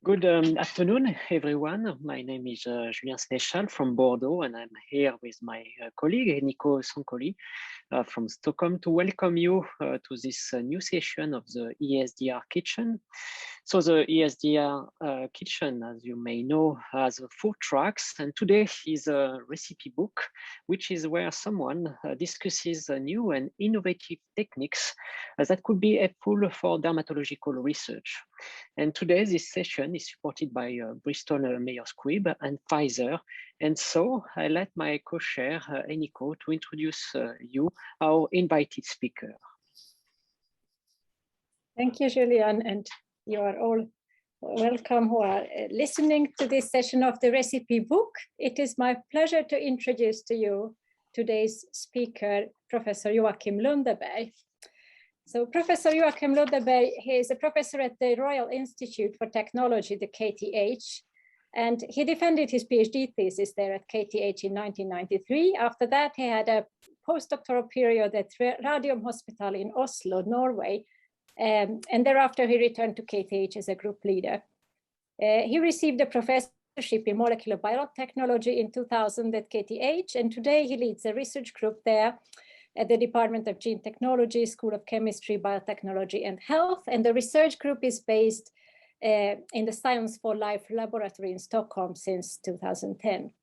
Good afternoon, everyone. My name is Julien Seneschal from Bordeaux, and I'm here with my colleague Enikö Sonkoly from Stockholm to welcome you to this new session of the ESDR Kitchen. So the ESDR Kitchen, as you may know, has 4 tracks, and today is a recipe book, which is where someone discusses new and innovative techniques that could be helpful for dermatological research. And today, this session is supported by Bristol Myers Squibb and Pfizer. And so I let my co-chair, Enikö, to introduce you, our invited speaker. Thank you, Julien, and you are all welcome who are listening to this session of the recipe book. It is my pleasure to introduce to you today's speaker, Professor Joakim Lundeberg. So Professor Joakim Lundeberg, he is a professor at the Royal Institute for Technology, the KTH, and he defended his PhD thesis there at KTH in 1993. After that, he had a postdoctoral period at Radiumhospitalet in Oslo, Norway, and thereafter he returned to KTH as a group leader. He received a professorship in molecular biotechnology in 2000 at KTH, and today he leads a research group there at the Department of Gene Technology, School of Chemistry, Biotechnology and Health. And the research group is based in the Science for Life laboratory in Stockholm since 2010.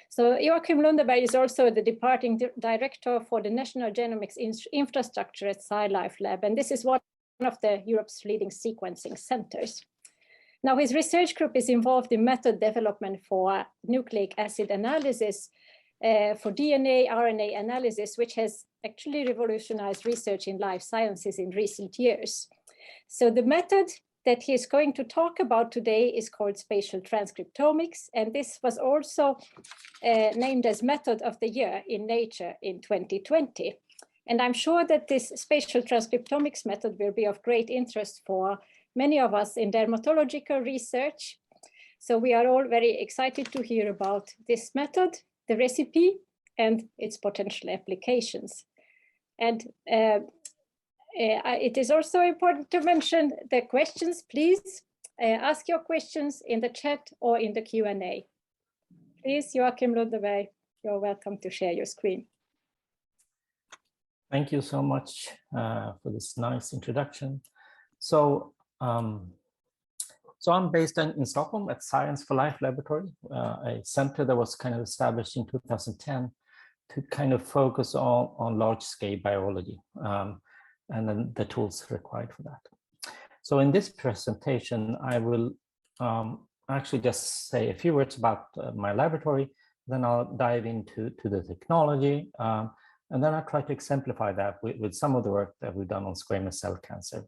So Joakim Lundeberg is also the departing director for the National Genomics Infrastructure at SciLife Lab. And this is one of Europe's leading sequencing centers. Now, his research group is involved in method development for nucleic acid analysis, for DNA, RNA analysis, which has actually revolutionized research in life sciences in recent years. So the method that he is going to talk about today is called spatial transcriptomics, and this was also named as Method of the Year in Nature in 2020. And I'm sure that this spatial transcriptomics method will be of great interest for many of us in dermatological research. So we are all very excited to hear about this method, the recipe, and its potential applications. And it is also important to mention the questions. Please ask your questions in the chat or in the Q&A. Please, Joakim Lundeberg, you're welcome to share your screen. Thank you so much for this nice introduction. So I'm based in Stockholm at Science for Life Laboratory, a center that was kind of established in 2010 to kind of focus on large-scale biology and then the tools required for that. So in this presentation, I will actually just say a few words about my laboratory, then I'll dive into the technology, and then I'll try to exemplify that with some of the work that we've done on squamous cell cancer.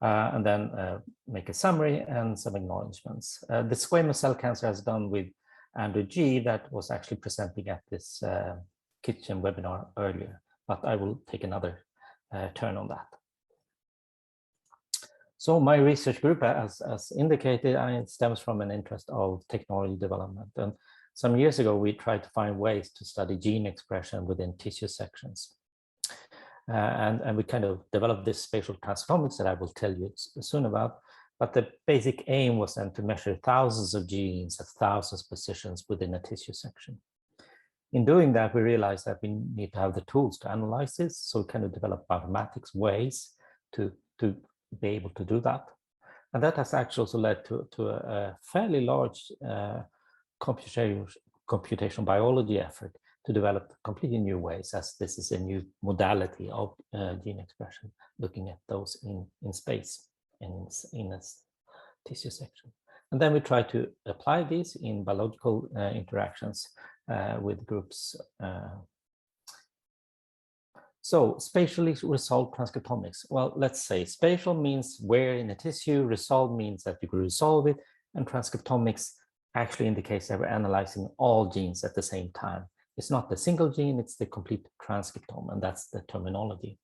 And then make a summary and some acknowledgements. The squamous cell cancer has done with Andrew G. that was actually presenting at this kitchen webinar earlier, but I will take another turn on that. So my research group, as indicated, stems from an interest of technology development. And some years ago, we tried to find ways to study gene expression within tissue sections. And we kind of developed this spatial transcriptomics that I will tell you soon about. But the basic aim was then to measure thousands of genes at thousands of positions within a tissue section. In doing that, we realized that we need to have the tools to analyze this. So we kind of developed mathematics ways to be able to do that. And that has actually also led to a fairly large computational biology effort to develop completely new ways, as this is a new modality of gene expression, looking at those in space and in a tissue section. And then we try to apply these in biological interactions with groups. So spatially resolved transcriptomics. Well, let's say spatial means where in a tissue, resolved means that you can resolve it, and transcriptomics actually indicates that we're analyzing all genes at the same time. It's not the single gene, it's the complete transcriptome, and that's the terminology.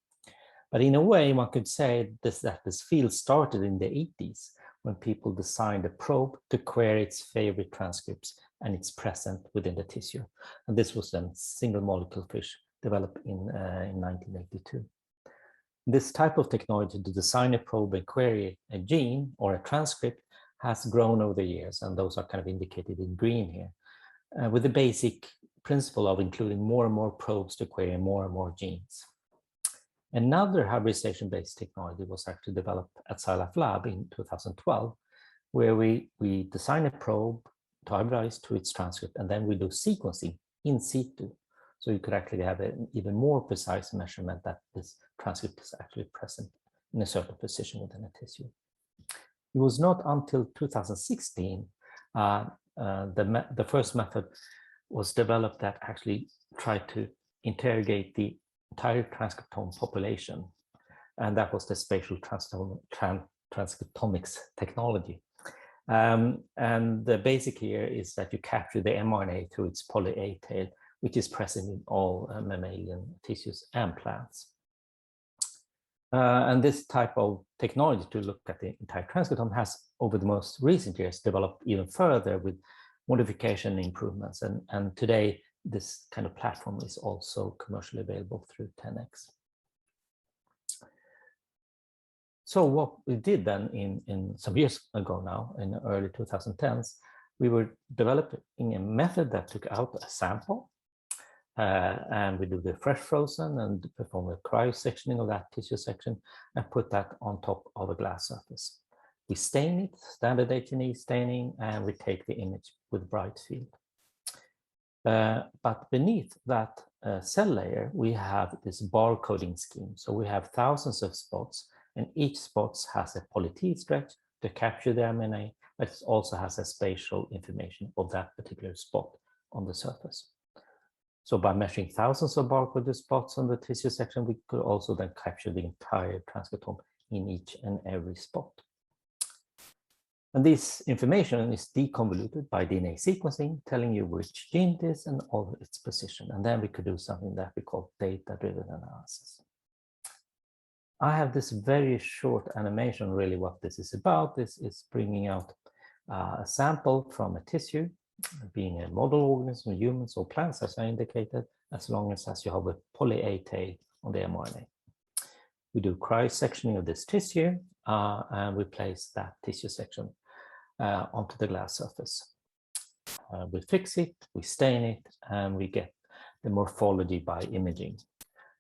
But in a way, one could say that this field started in the 80s when people designed a probe to query its favorite transcripts and it's present within the tissue. And this was then single molecule fish developed in 1982. This type of technology to design a probe and query a gene or a transcript has grown over the years, and those are kind of indicated in green here, with the basic principle of including more and more probes to query more and more genes. Another hybridization-based technology was actually developed at SciLife Lab in 2012, where we design a probe to hybridize to its transcript, and then we do sequencing in situ. So you could actually have an even more precise measurement that this transcript is actually present in a certain position within a tissue. It was not until 2016 the first method was developed that actually tried to interrogate the entire transcriptome population, and that was the spatial transcriptomics technology. And the basic here is that you capture the mRNA through its poly A tail, which is present in all mammalian tissues and plants. And this type of technology to look at the entire transcriptome has, over the most recent years, developed even further with modification improvements. And today, this kind of platform is also commercially available through 10x. So what we did then in some years ago now, in the early 2010s, we were developing a method that took out a sample, and we do the fresh frozen and perform a cryo-sectioning of that tissue section and put that on top of a glass surface. We stain it, standard H&E staining, and we take the image with bright field. But beneath that cell layer, we have this barcoding scheme. So we have thousands of spots, and each spot has a poly-T stretch to capture the mRNA, but it also has a spatial information of that particular spot on the surface. So by measuring thousands of barcoded spots on the tissue section, we could also then capture the entire transcriptome in each and every spot. And this information is deconvoluted by DNA sequencing, telling you which gene it is and all its position. And then we could do something that we call data-driven analysis. I have this very short animation. Really what this is about. This is bringing out a sample from a tissue, being a model organism, humans or plants, as I indicated, as long as you have a poly A tail on the mRNA. We do cryo-sectioning of this tissue, and we place that tissue section onto the glass surface. We fix it, we stain it, and we get the morphology by imaging.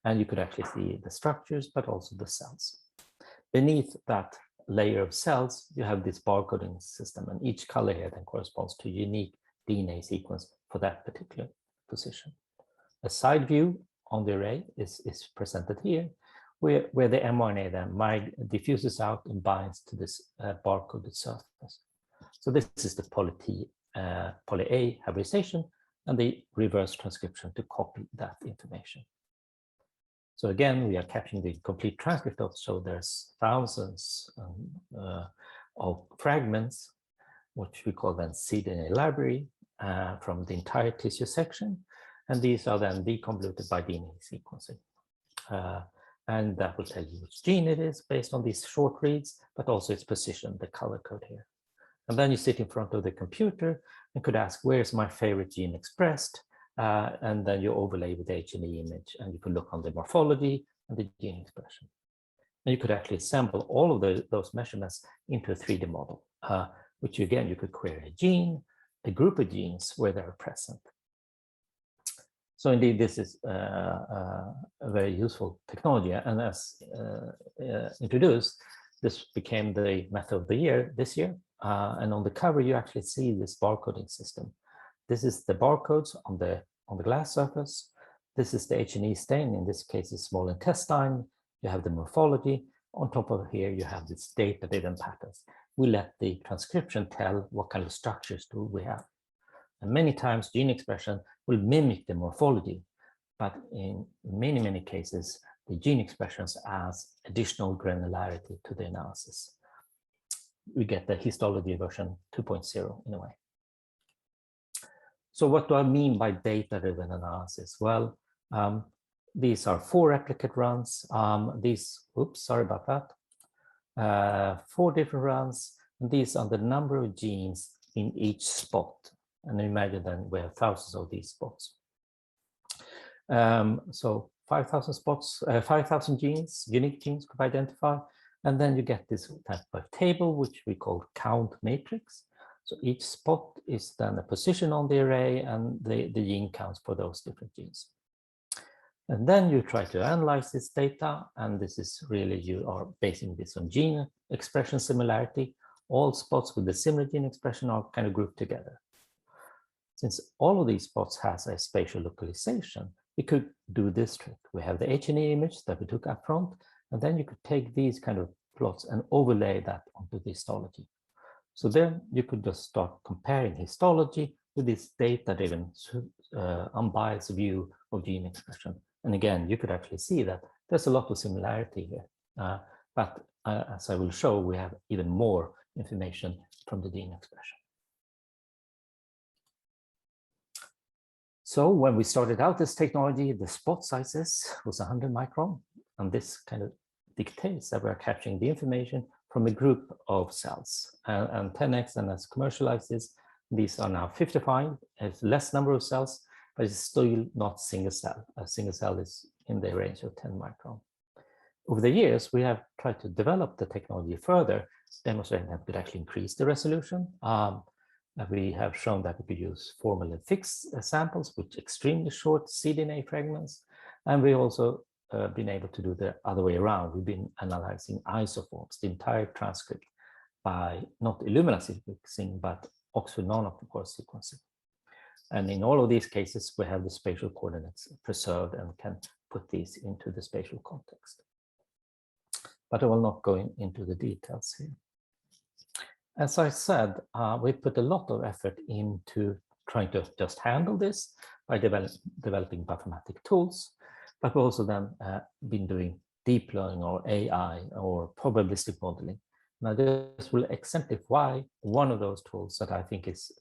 And you could actually see the structures, but also the cells. Beneath that layer of cells, you have this barcoding system, and each color here then corresponds to a unique DNA sequence for that particular position. A side view on the array is presented here, where the mRNA then diffuses out and binds to this barcoded surface. So this is the poly-A hybridization and the reverse transcription to copy that information. So again, we are capturing the complete transcript, so there's thousands of fragments, which we call then cDNA library, from the entire tissue section. And these are then deconvoluted by DNA sequencing. And that will tell you which gene it is based on these short reads, but also its position, the color code here. And then you sit in front of the computer and could ask, where's my favorite gene expressed? And then you overlay with the H&E image, and you could look on the morphology and the gene expression. And you could actually assemble all of those measurements into a 3D model, which again, you could query a gene, a group of genes where they're present. So indeed, this is a very useful technology. And as introduced, this became the method of the year this year. And on the cover, you actually see this barcoding system. This is the barcodes on the glass surface. This is the H&E stain. In this case, it's small intestine. You have the morphology. On top of here, you have this data-driven patterns. We let the transcription tell what kind of structures do we have. And many times, gene expression will mimic the morphology, but in many, many cases, the gene expressions adds additional granularity to the analysis. We get the histology version 2.0 in a way. So what do I mean by data-driven analysis? Well, these are 4 replicate runs. Sorry about that. 4 different runs. And these are the number of genes in each spot. And imagine then we have thousands of these spots. So 5,000 spots, 5,000 genes, unique genes could be identified. And then you get this type of table, which we call count matrix. So each spot is then a position on the array, and the gene counts for those different genes. And then you try to analyze this data, and this is really, you are basing this on gene expression similarity. All spots with the similar gene expression are kind of grouped together. Since all of these spots has a spatial localization, we could do this trick. We have the H&E image that we took up front, and then you could take these kind of plots and overlay that onto the histology. So then you could just start comparing histology with this data-driven, unbiased view of gene expression. And again, you could actually see that there's a lot of similarity here. But as I will show, we have even more information from the gene expression. So when we started out this technology, the spot sizes was 100 micron, and this kind of dictates that we're capturing the information from a group of cells. And 10x, and as commercialized this, these are now 55. It's less number of cells, but it's still not single cell. A single cell is in the range of 10 micron. Over the years, we have tried to develop the technology further, demonstrating that we could actually increase the resolution. We have shown that we could use formalin fixed samples with extremely short cDNA fragments. And we also been able to do the other way around. We've been analyzing isoforms, the entire transcript, by not Illumina sequencing, but Oxford nanopore sequencing. And in all of these cases, we have the spatial coordinates preserved and can put these into the spatial context. But I will not go into the details here. As I said, we put a lot of effort into trying to just handle this by developing bioinformatic tools, but we've also then been doing deep learning or AI or probabilistic modeling. Now this will exemplify one of those tools that I think is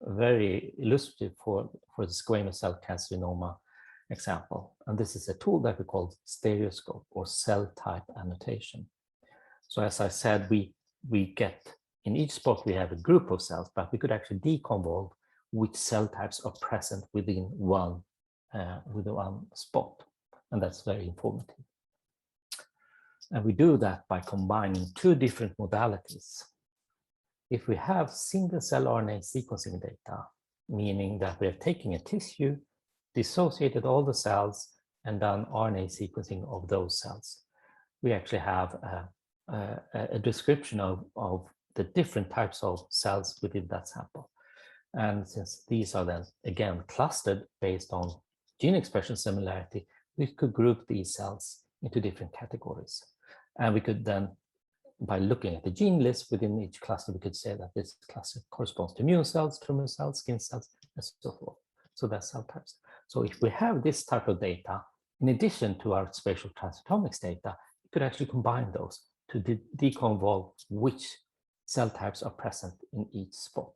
very illustrative for the squamous cell carcinoma example. And this is a tool that we call stereoscope or cell type annotation. So as I said, we get, in each spot we have a group of cells, but we could actually deconvolve which cell types are present within one spot. And that's very informative. And we do that by combining two different modalities. If we have single cell RNA sequencing data, meaning that we are taking a tissue, dissociated all the cells, and done RNA sequencing of those cells, we actually have a description of the different types of cells within that sample. And since these are then again clustered based on gene expression similarity, we could group these cells into different categories. And we could then, by looking at the gene list within each cluster, we could say that this cluster corresponds to immune cells, tumor cells, skin cells, and so forth. So that's cell types. So if we have this type of data, in addition to our spatial transcriptomics data, we could actually combine those to deconvolve which cell types are present in each spot.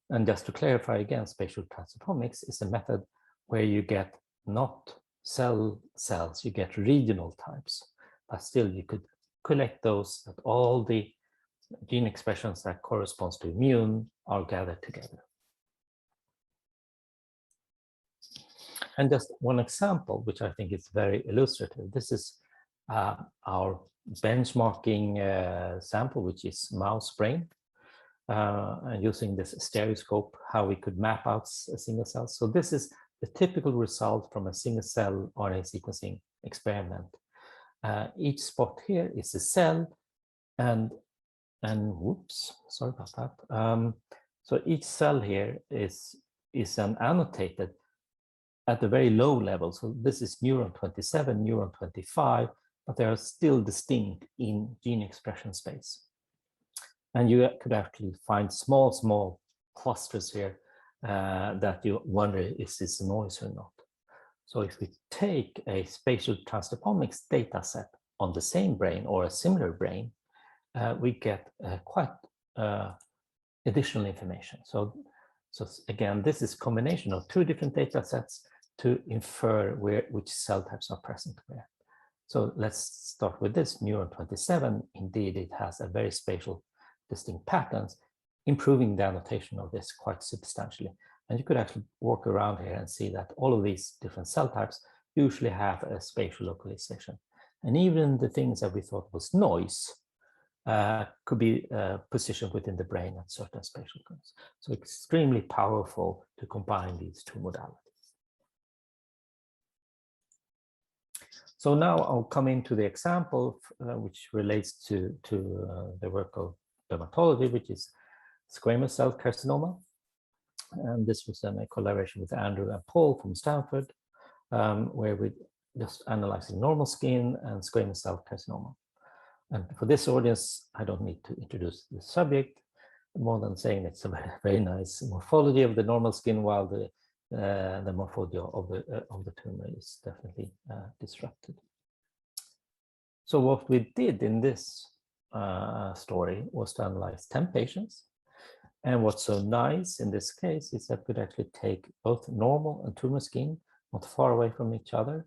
And just to clarify again, spatial transcriptomics is a method where you get not cells, you get regional types, but still you could collect those, that all the gene expressions that corresponds to immune are gathered together. And just one example, which I think is very illustrative. This is our benchmarking sample, which is mouse brain, and using this stereoscope, how we could map out a single cell. So this is the typical result from a single cell RNA sequencing experiment. Each spot here is a cell, and whoops, sorry about that. So each cell here is annotated at a very low level. So this is neuron 27, neuron 25, but they are still distinct in gene expression space. And you could actually find small clusters here that you wonder, is this noise or not? So if we take a spatial transcriptomics data set on the same brain or a similar brain, we get quite additional information. So again, this is a combination of two different data sets to infer which cell types are present where. So let's start with this neuron 27. Indeed, it has a very spatial distinct patterns, improving the annotation of this quite substantially. And you could actually walk around here and see that all of these different cell types usually have a spatial localization. And even the things that we thought was noise could be positioned within the brain at certain spatial points. So extremely powerful to combine these two modalities. So now I'll come into the example which relates to the work of dermatology, which is squamous cell carcinoma. And this was a collaboration with Andrew and Paul from Stanford, where we just analyzing normal skin and squamous cell carcinoma. And for this audience, I don't need to introduce the subject more than saying it's a very nice morphology of the normal skin, while the morphology of the tumor is definitely disrupted. So what we did in this story was to analyze 10 patients. And what's so nice in this case is that we could actually take both normal and tumor skin not far away from each other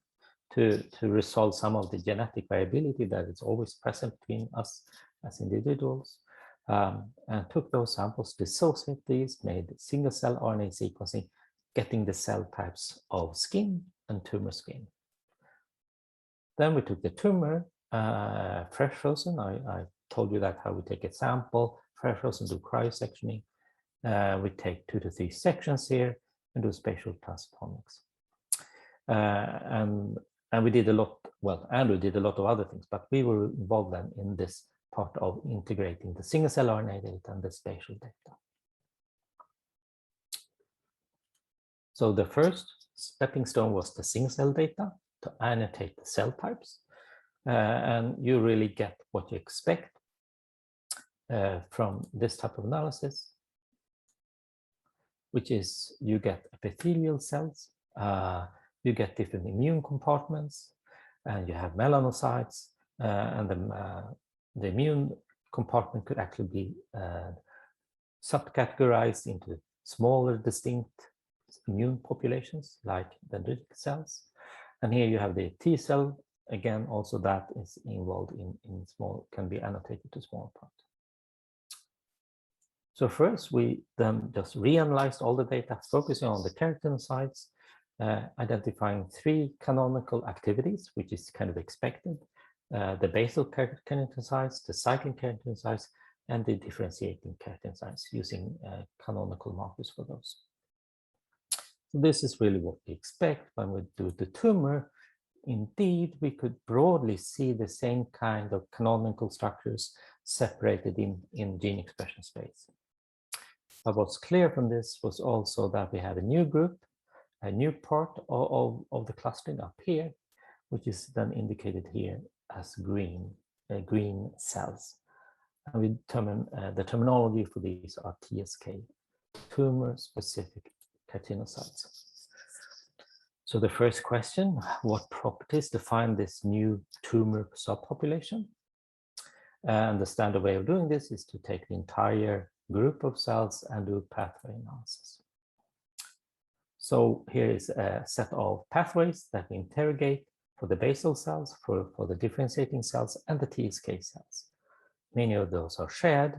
to resolve some of the genetic variability that is always present between us as individuals, and took those samples, dissociated these, made single cell RNA sequencing, getting the cell types of skin and tumor skin. Then we took the tumor, fresh frozen. I told you that how we take a sample, fresh frozen, do cryosectioning. We take 2 to 3 sections here and do spatial transcriptomics. And we did a lot, well, Andrew did a lot of other things, but we were involved then in this part of integrating the single cell RNA data and the spatial data. So the first stepping stone was the single cell data to annotate the cell types. And you really get what you expect from this type of analysis, which is you get epithelial cells, you get different immune compartments, and you have melanocytes, and the immune compartment could actually be subcategorized into smaller, distinct immune populations like dendritic cells. And here you have the T cell, again, also that is involved in small, can be annotated to small parts. So first, we then just reanalyzed all the data, focusing on the keratinocytes, identifying 3 canonical activities, which is kind of expected: the basal keratinocytes, the cycling keratinocytes, and the differentiating keratinocytes, using canonical markers for those. So this is really what we expect when we do the tumor. Indeed, we could broadly see the same kind of canonical structures separated in gene expression space. But what's clear from this was also that we have a new group, a new part of the clustering up here, which is then indicated here as green cells. And we determine the terminology for these are TSK, tumor-specific keratinocytes. So the first question, what properties define this new tumor subpopulation? And the standard way of doing this is to take the entire group of cells and do pathway analysis. So here is a set of pathways that we interrogate for the basal cells, for the differentiating cells, and the TSK cells. Many of those are shared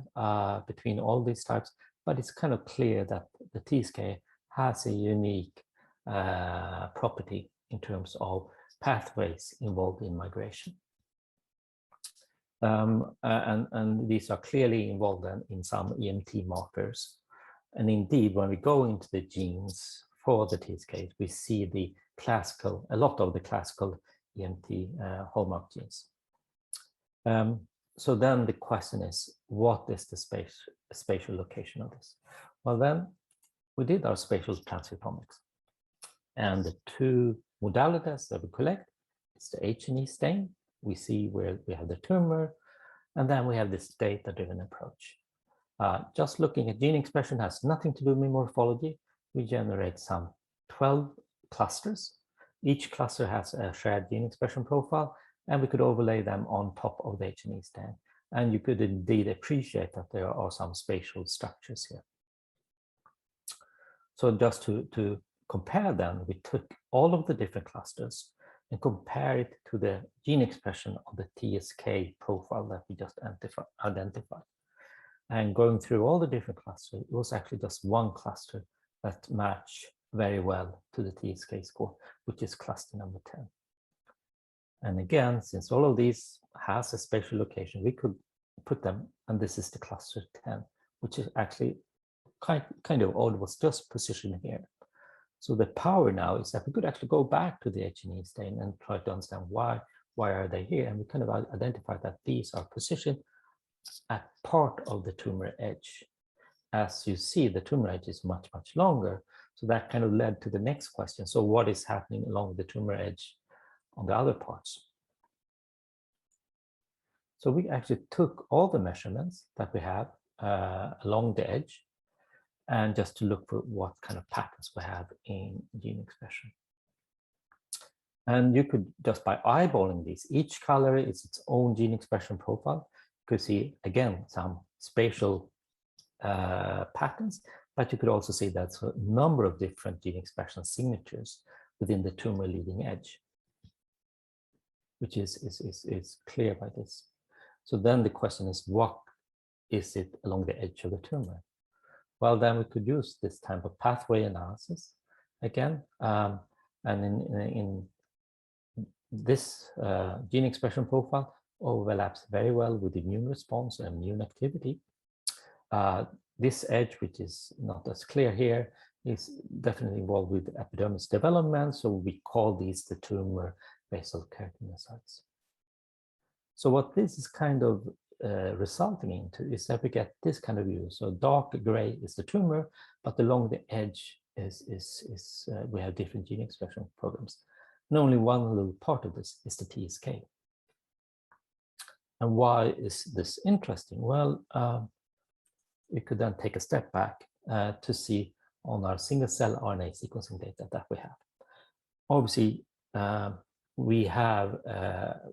between all these types, but it's kind of clear that the TSK has a unique property in terms of pathways involved in migration. And these are clearly involved in some EMT markers. And indeed, when we go into the genes for the TSK, we see a lot of the classical EMT hallmark genes. So then the question is, what is the spatial location of this? Well, then we did our spatial transcriptomics. And the 2 modalities that we collect is the H&E stain. We see where we have the tumor, and then we have this data-driven approach. Just looking at gene expression has nothing to do with morphology. We generate some 12 clusters. Each cluster has a shared gene expression profile, and we could overlay them on top of the H&E stain. And you could indeed appreciate that there are some spatial structures here. So just to compare them, we took all of the different clusters and compare it to the gene expression of the TSK profile that we just identified. And going through all the different clusters, it was actually just one cluster that matched very well to the TSK score, which is cluster number 10. And again, since all of these has a spatial location, we could put them, and this is the cluster 10, which is actually kind of odd, was just positioned here. So the power now is that we could actually go back to the H&E stain and try to understand why are they here, and we kind of identify that these are positioned at part of the tumor edge. As you see, the tumor edge is much longer, so that kind of led to the next question. So what is happening along the tumor edge on the other parts? So we actually took all the measurements that we have along the edge, and just to look for what kind of patterns we have in gene expression. And you could, just by eyeballing these, each color is its own gene expression profile. You could see, again, some spatial patterns, but you could also see that's a number of different gene expression signatures within the tumor leading edge, which is clear by this. So then the question is, what is it along the edge of the tumor? Well, then we could use this type of pathway analysis again, and in this gene expression profile overlaps very well with immune response and immune activity. This edge, which is not as clear here, is definitely involved with epidermis development, so we call these the tumor basal keratinocytes. So what this is kind of resulting into is that we get this kind of view. So dark gray is the tumor, but along the edge we have different gene expression programs. And only one little part of this is the TSK. And why is this interesting? Well, we could then take a step back to see on our single cell RNA sequencing data that we have. Obviously, we have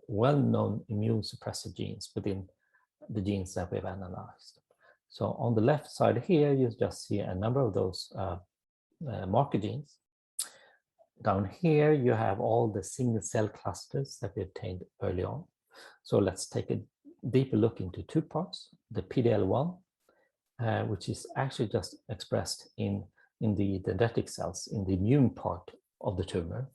well-known immune suppressive genes within the genes that we've analyzed. So on the left side here, you just see a number of those marker genes. Down here, you have all the single cell clusters that we obtained early on. So let's take a deeper look into two parts, the PDL1, which is actually just expressed in the dendritic cells, in the immune part of the tumor.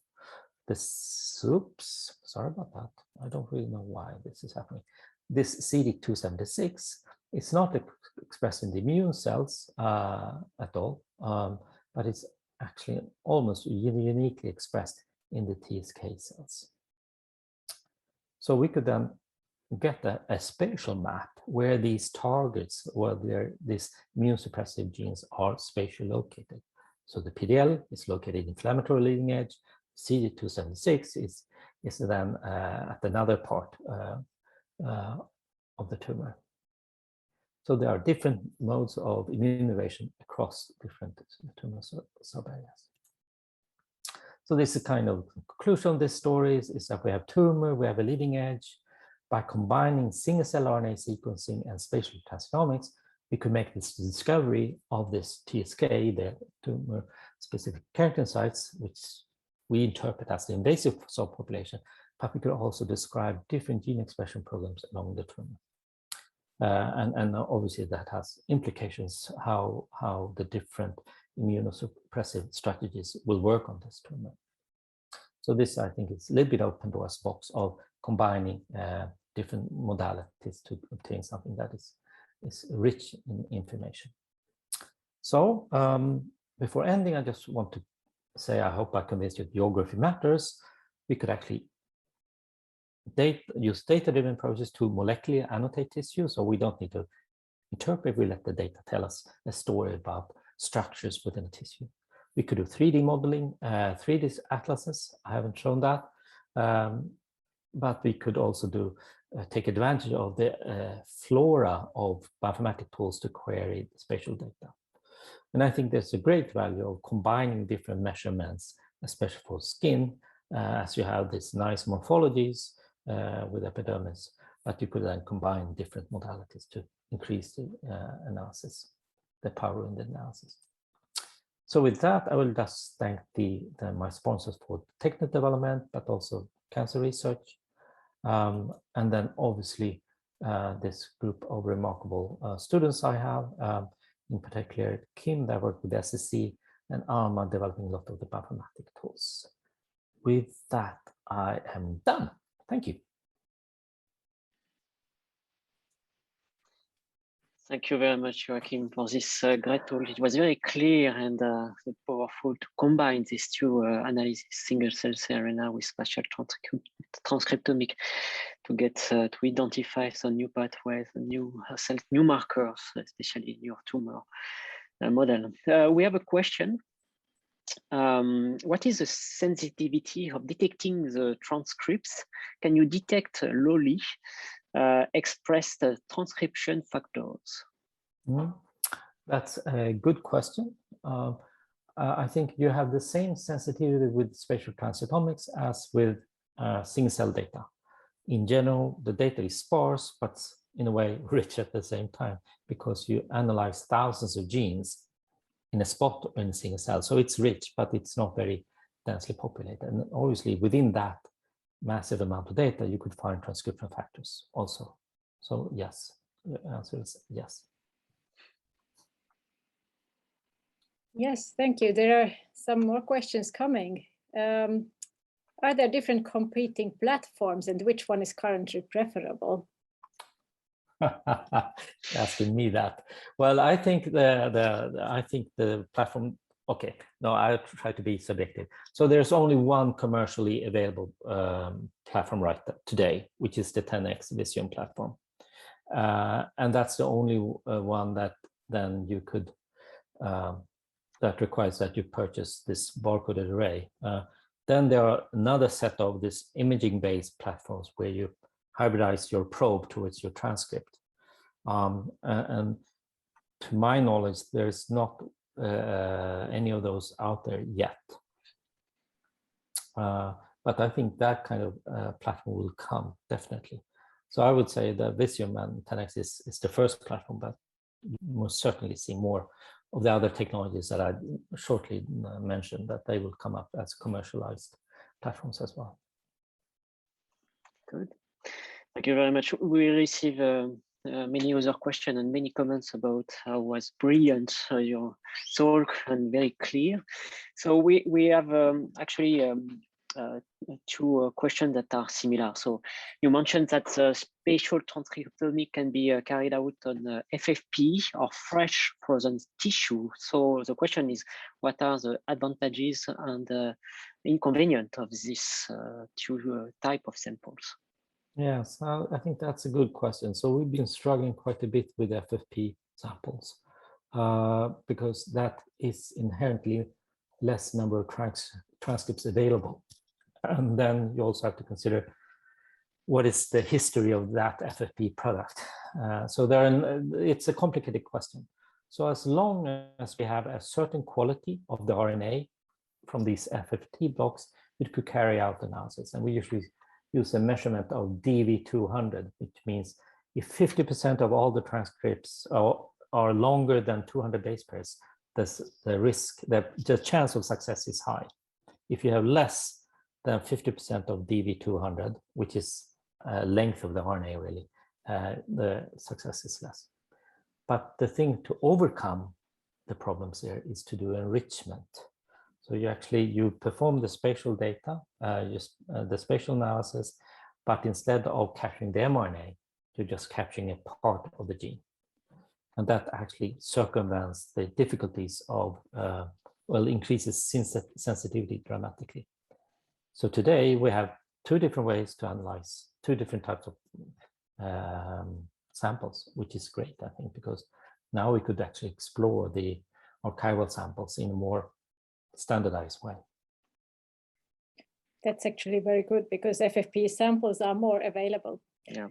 Oops, sorry about that. I don't really know why this is happening. This CD276 is not expressed in the immune cells at all, but it's actually almost uniquely expressed in the TSK cells. So we could then get a spatial map where these targets, where these immune suppressive genes are spatially located. So the PDL is located in inflammatory leading edge. CD276 is then at another part of the tumor. So there are different modes of immune evasion across different tumor subareas. So this is kind of conclusion of this story is that we have tumor, we have a leading edge. By combining single cell RNA sequencing and spatial transcriptomics, we could make this discovery of this TSK, the tumor specific keratinocytes, which we interpret as the invasive subpopulation, but we could also describe different gene expression programs along the tumor. And obviously that has implications how the different immunosuppressive strategies will work on this tumor. So this, I think, is a little bit of Pandora's box of combining different modalities to obtain something that is rich in information. So before ending, I just want to say, I hope I convinced you that geography matters. We could actually use data-driven approaches to molecularly annotate tissue, so we don't need to interpret, we let the data tell us a story about structures within a tissue. We could do 3D modeling, 3D atlases, I haven't shown that, but we could also do take advantage of the flora of bioinformatic tools to query spatial data. And I think there's a great value of combining different measurements, especially for skin, as you have these nice morphologies with epidermis, but you could then combine different modalities to increase the analysis, the power in the analysis. So with that, I will just thank my sponsors for technical development, but also cancer research. And then obviously this group of remarkable students I have, in particular Kim that worked with SSC and Alma developing a lot of the bioinformatic tools. With that, I am done. Thank you. Thank you very much, Joakim, for this great talk. It was very clear and powerful to combine these two analysis, single cell arena with spatial transcriptomic to get to identify some new pathways, new markers, especially in your tumor model. We have a question. What is the sensitivity of detecting the transcripts? Can you detect lowly expressed transcription factors? That's a good question. I think you have the same sensitivity with spatial transcriptomics as with single cell data. In general, the data is sparse, but in a way rich at the same time, because you analyze thousands of genes in a spot in a single cell. So it's rich, but it's not very densely populated. And obviously within that massive amount of data, you could find transcription factors also. So yes, the answer is yes. Yes, thank you. There are some more questions coming. Are there different competing platforms, and which one is currently preferable? Asking me that. Well, I think the platform. Okay, no, I'll try to be subjective. So there's only one commercially available platform right today, which is the 10x Visium platform, and that's the only one that then you could that requires that you purchase this barcoded array. Then there are another set of this imaging-based platforms where you hybridize your probe towards your transcript. And to my knowledge, there's not any of those out there yet. But I think that kind of platform will come, definitely. So I would say that Visium and 10x is the first platform, but you most certainly see more of the other technologies that I shortly mentioned, that they will come up as commercialized platforms as well. Good. Thank you very much. We receive many other questions and many comments about how was brilliant your talk and very clear. So we have actually two questions that are similar. So you mentioned that spatial transcriptomics can be carried out on FFP or fresh frozen tissue. So the question is, what are the advantages and inconvenience of this two type of samples? Yes, I think that's a good question. So we've been struggling quite a bit with FFP samples because that is inherently less number of transcripts available. And then you also have to consider what is the history of that FFP product. So it's a complicated question. So as long as we have a certain quality of the RNA from these FFP blocks, it could carry out analysis. And we usually use a measurement of DV200, which means if 50% of all the transcripts are longer than 200 base pairs, the chance of success is high. If you have less than 50% of DV200, which is length of the RNA really, the success is less. But the thing to overcome the problems here is to do enrichment. So you perform the spatial data, the spatial analysis, but instead of capturing the mRNA, you're just capturing a part of the gene. And that actually circumvents the difficulties of, increases sensitivity dramatically. So today we have two different ways to analyze two different types of samples, which is great, I think, because now we could actually explore the archival samples in a more standardized way. That's actually very good because FFP samples are more available. Yeah.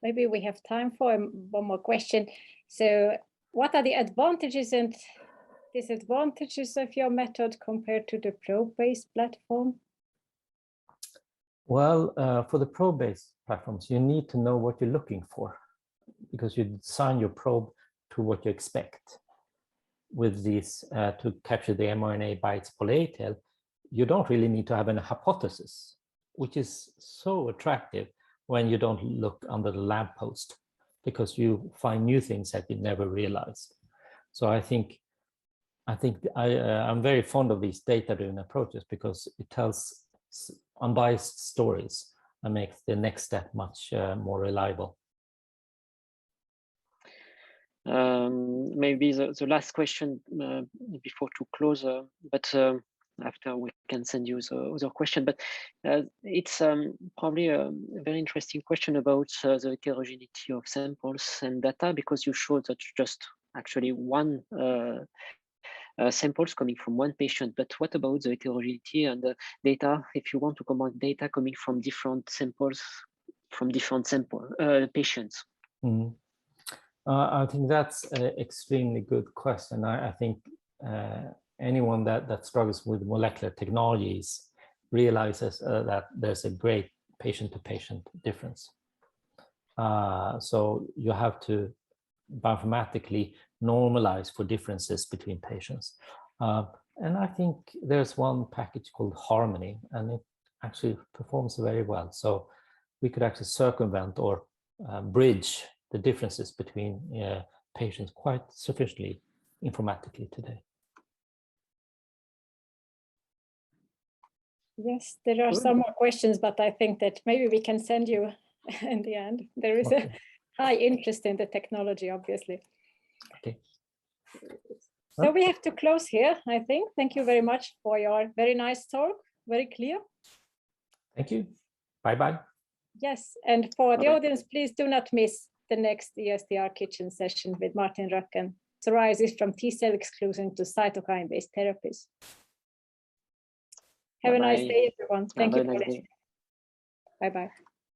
Maybe we have time for one more question. So what are the advantages and disadvantages of your method compared to the probe-based platform? Well, for the probe-based platforms, you need to know what you're looking for because you design your probe to what you expect. With these, to capture the mRNA by its poly-A tail, you don't really need to have a hypothesis, which is so attractive when you don't look under the lamppost because you find new things that you never realized. So I think I'm very fond of these data-driven approaches because it tells unbiased stories and makes the next step much more reliable. Maybe the last question before to close, but after we can send you the other question. But it's probably a very interesting question about the heterogeneity of samples and data, because you showed that just actually one samples coming from one patient. But what about the heterogeneity and the data, if you want to combine data coming from different samples, from different patients? Mm-hmm. I think that's an extremely good question. I think anyone that struggles with molecular technologies realizes that there's a great patient-to-patient difference. So you have to bioinformatically normalize for differences between patients. And I think there's one package called Harmony, and it actually performs very well. So we could actually circumvent or bridge the differences between patients quite sufficiently informatically today. Yes, there are some more questions, but I think that maybe we can send you in the end. There is a high interest in the technology, obviously. Okay. So we have to close here, I think. Thank you very much for your very nice talk, very clear. Thank you. Bye-bye. Yes, and for the audience, please do not miss the next ESDR Kitchen session with Martin Röcken, psoriasis from T-cell exclusion to cytokine-based therapies. Have a nice day, everyone. Thank you for listening. Bye-bye.